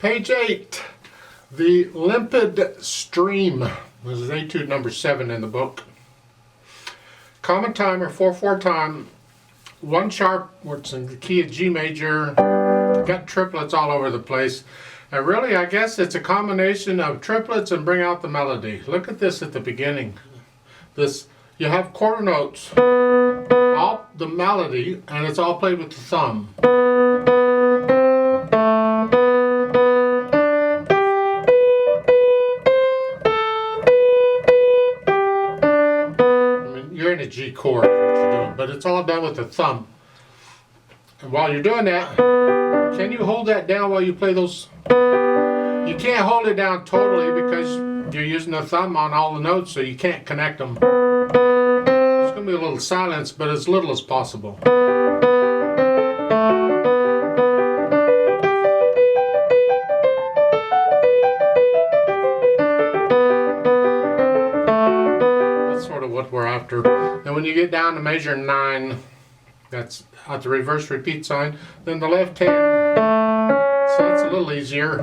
Page 8, the Limpid stream. This is etude number 7 in the book. Common timer, 4/4 time, 1 sharp, which in the key of G major, got triplets all over the place. And really, I guess it's a combination of triplets and bring out the melody. Look at this at the beginning. This, you have quarter notes, all the melody, and it's all played with the thumb. You're in a G chord, what you're doing, but it's all done with the thumb. And while you're doing that, can you hold that down while you play those? You can't hold it down totally because you're using the thumb on all the notes, so you can't connect them. There's going to be a little silence, but as little as possible. What we're after. And when you get down to measure 9, that's at the reverse repeat sign, then the left hand, so that's a little easier.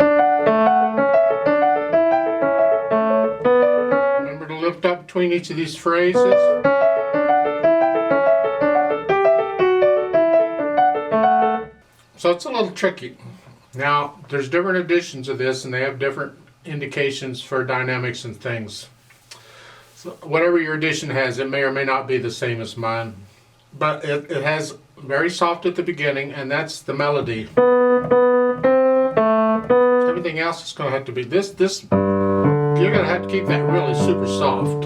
Remember to lift up between each of these phrases. So it's a little tricky. Now there's different editions of this and they have different indications for dynamics and things. So whatever your edition has, it may or may not be the same as mine. But it has very soft at the beginning, and that's the melody. Everything else is going to have to be this. You're going to have to keep that really super soft.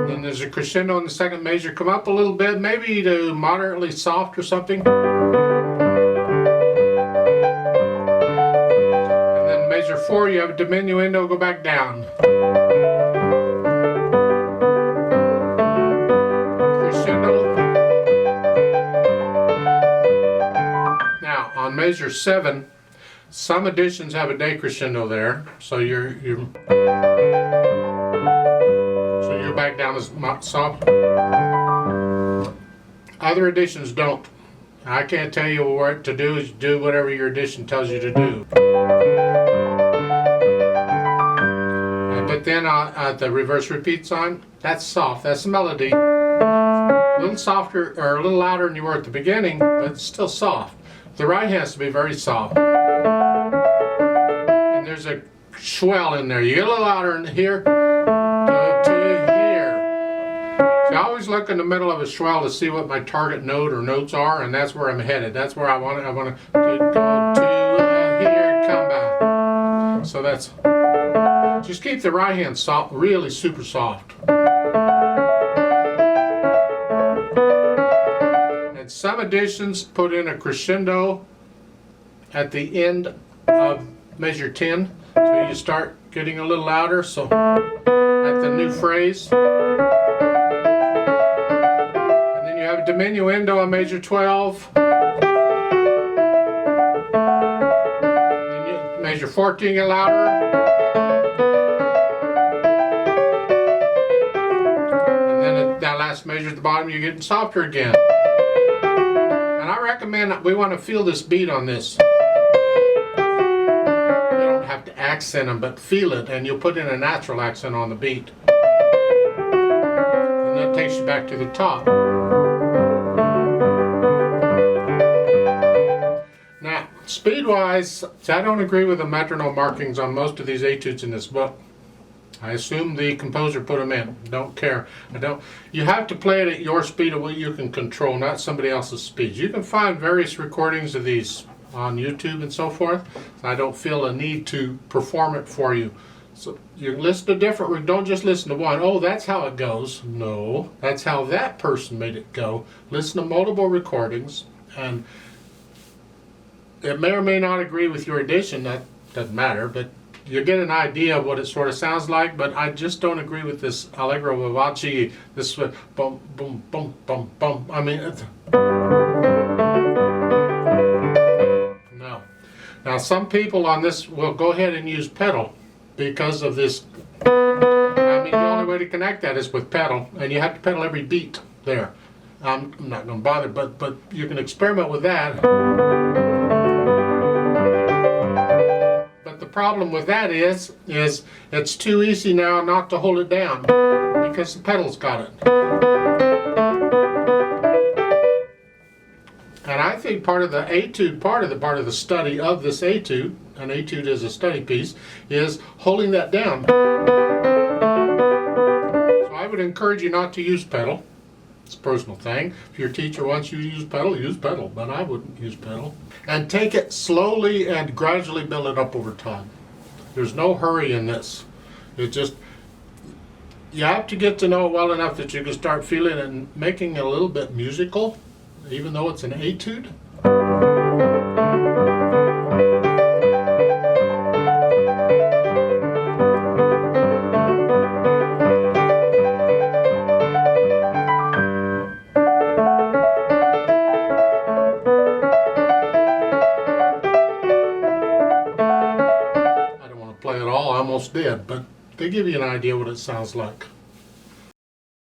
And then there's a crescendo in the second measure. Come up a little bit, maybe to moderately soft or something. Measure 4, you have a diminuendo, go back down. Crescendo. Now, on measure 7, some editions have a decrescendo there, so you're back down as soft. Other editions don't. I can't tell you what to do. Is do whatever your edition tells you to do. But then at the reverse repeat sign, that's soft. That's the melody. A little softer or a little louder than you were at the beginning, but it's still soft. The right has to be very soft. And there's a swell in there. You get a little louder in here to here. So I always look in the middle of a swell to see what my target note or notes are, and that's where I'm headed. That's where I want to go to here, come back. So that's. Just keep the right hand soft, really super soft. And some editions put in a crescendo at the end of measure 10. So you start getting a little louder, so at the new phrase. And then you have a diminuendo on measure 12. And then you measure 14, get louder. That last measure at the bottom, you're getting softer again. And I recommend that we want to feel this beat on this. You don't have to accent them, but feel it, and you'll put in a natural accent on the beat. And that takes you back to the top. Now, speed-wise, I don't agree with the metronome markings on most of these etudes in this book. I assume the composer put them in. Don't care. You have to play it at your speed of what you can control, not somebody else's speed. You can find various recordings of these on YouTube and so forth. I don't feel a need to perform it for you. So you listen to different. Don't just listen to one. Oh, that's how it goes. No, that's how that person made it go. Listen to multiple recordings, and it may or may not agree with your edition. That doesn't matter, but you get an idea of what it sort of sounds like, but I just don't agree with this allegro vivace, this boom, boom, boom, boom, boom. I mean, no. Now, some people on this will go ahead and use pedal because of this. I mean, the only way to connect that is with pedal, and you have to pedal every beat there. I'm not going to bother, but you can experiment with that. problem with that is it's too easy now not to hold it down because the pedal's got it. And I think part of the etude, part of the study of this etude, an etude is a study piece, is holding that down. So I would encourage you not to use pedal. It's a personal thing. If your teacher wants you to use pedal, but I wouldn't use pedal. And take it slowly and gradually build it up over time. There's no hurry in this. It's just, you have to get to know it well enough that you can start feeling it and making it a little bit musical, even though it's an etude. I don't want to play it all, I almost did, but they give you an idea what it sounds like.